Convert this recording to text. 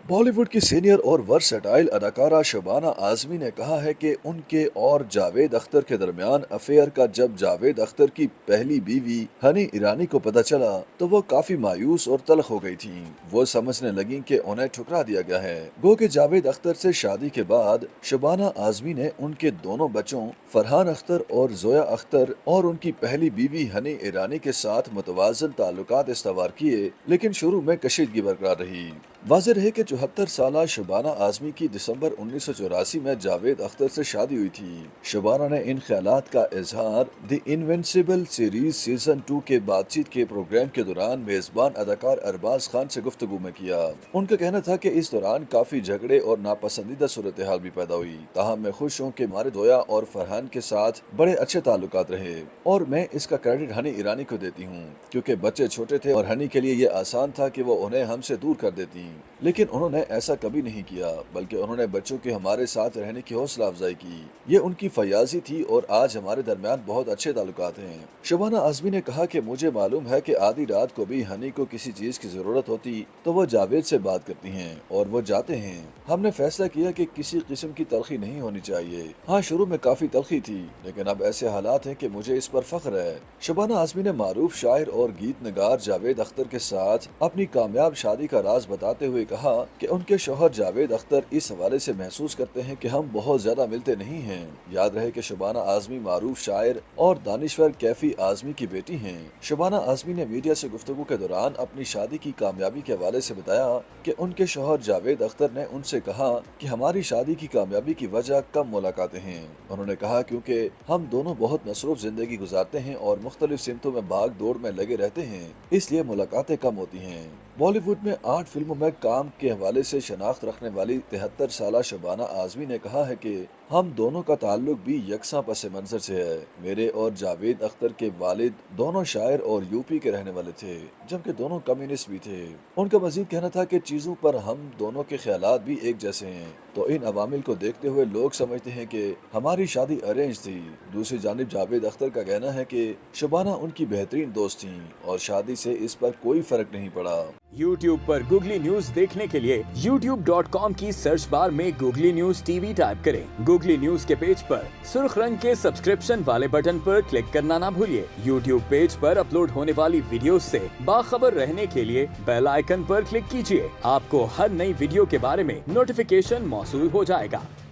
बॉलीवुड की सीनियर और वर्सेटाइल अदाकारा शबाना आजमी ने कहा है कि उनके और जावेद अख्तर के दरमियान अफेयर का जब जावेद अख्तर की पहली बीवी हनी ईरानी को पता चला तो वो काफी मायूस और तल्ख हो गई थीं। वो समझने लगी कि उन्हें ठुकरा दिया गया है। गो कि जावेद अख्तर से शादी के बाद शबाना आजमी ने उनके दोनों बच्चों फरहान अख्तर और जोया अख्तर और उनकी पहली बीवी हनी ईरानी के साथ मुतवाज़न ताल्लुकात इस्तवार किए, लेकिन शुरू में कशीदगी बरकरार रही। वाज़ेह है कि 74 साला शबाना आज़मी की दिसंबर 1984 में जावेद अख्तर से शादी हुई थी। शबाना ने इन ख्यालात का इजहार द इनविंसिबल सीरीज सीजन 2 के बातचीत के प्रोग्राम के दौरान मेजबान अदाकार अरबाज खान से गुफ्तगू में किया। उनका कहना था कि इस दौरान काफी झगड़े और नापसंदीदा सूरत हाल भी पैदा हुई। ताहम मैं खुश हूँ कि हमारे जोया और फरहान के साथ बड़े अच्छे ताल्लुकात रहे और मैं इसका क्रेडिट हनी ईरानी को देती हूँ, क्योंकि बच्चे छोटे थे और हनी के लिए ये आसान था कि वो उन्हें हमसे दूर कर देती। लेकिन उन्होंने ऐसा कभी नहीं किया, बल्कि उन्होंने बच्चों के हमारे साथ रहने की हौसला अफजाई की। ये उनकी फयाजी थी और आज हमारे दरमियान बहुत अच्छे ताल्लुकात हैं। शबाना आज़मी ने कहा कि मुझे मालूम है कि आधी रात को भी हनी को किसी चीज की जरूरत होती तो वो जावेद से बात करती हैं और वो जाते हैं। हमने फैसला किया कि किसी किस्म की तलखी नहीं होनी चाहिए। हाँ, शुरू में काफी तलखी थी, लेकिन अब ऐसे हालात हैं कि मुझे इस पर फख्र है। शबाना आज़मी ने मारूफ शायर और गीत नगार जावेद अख्तर के साथ अपनी कामयाब शादी का राज बताते हुए कहा कि उनके शौहर जावेद अख्तर इस हवाले से महसूस करते हैं कि हम बहुत ज्यादा मिलते नहीं हैं। याद रहे कि शबाना आज़मी मारूफ शायर और दानिश्वर कैफी आज़मी की बेटी हैं। शबाना आज़मी ने मीडिया से गुफ्तगू के दौरान अपनी शादी की कामयाबी के हवाले से बताया कि उनके शौहर जावेद अख्तर ने उनसे कहा कि हमारी शादी की कामयाबी की वजह कम मुलाकातें हैं। उन्होंने कहा क्योंकि हम दोनों बहुत मसरूफ जिंदगी गुजारते हैं और मुख्तलिफ सिमतों में भाग दौड़ में लगे रहते हैं, इसलिए मुलाकातें कम होती हैं। बॉलीवुड में 8 फिल्मों में काम के हवाले से शनाख्त रखने वाली 73 साला शबाना आज़मी ने कहा है कि हम दोनों का ताल्लुक भी यकसां पस मंजर से है। मेरे और जावेद अख्तर के वालिद दोनों शायर और यूपी के रहने वाले थे, जबकि दोनों कम्युनिस्ट भी थे। उनका मजीद कहना था कि चीज़ों पर हम दोनों के ख्यालात भी एक जैसे हैं, तो इन अवामिल को देखते हुए लोग समझते हैं कि हमारी शादी अरेंज थी। दूसरी जानिब जावेद अख्तर का कहना है कि शबाना उनकी बेहतरीन दोस्त थीं और शादी से इस पर कोई फर्क नहीं पड़ा। YouTube पर गूगली न्यूज देखने के लिए youtube.com की सर्च बार में गूगली न्यूज टीवी टाइप करें। गूगली न्यूज के पेज पर सुर्ख रंग के सब्सक्रिप्शन वाले बटन पर क्लिक करना ना भूलिए। YouTube पेज पर अपलोड होने वाली वीडियोस से बाखबर रहने के लिए बेल आइकन पर क्लिक कीजिए। आपको हर नई वीडियो के बारे में नोटिफिकेशन मौसूल हो जाएगा।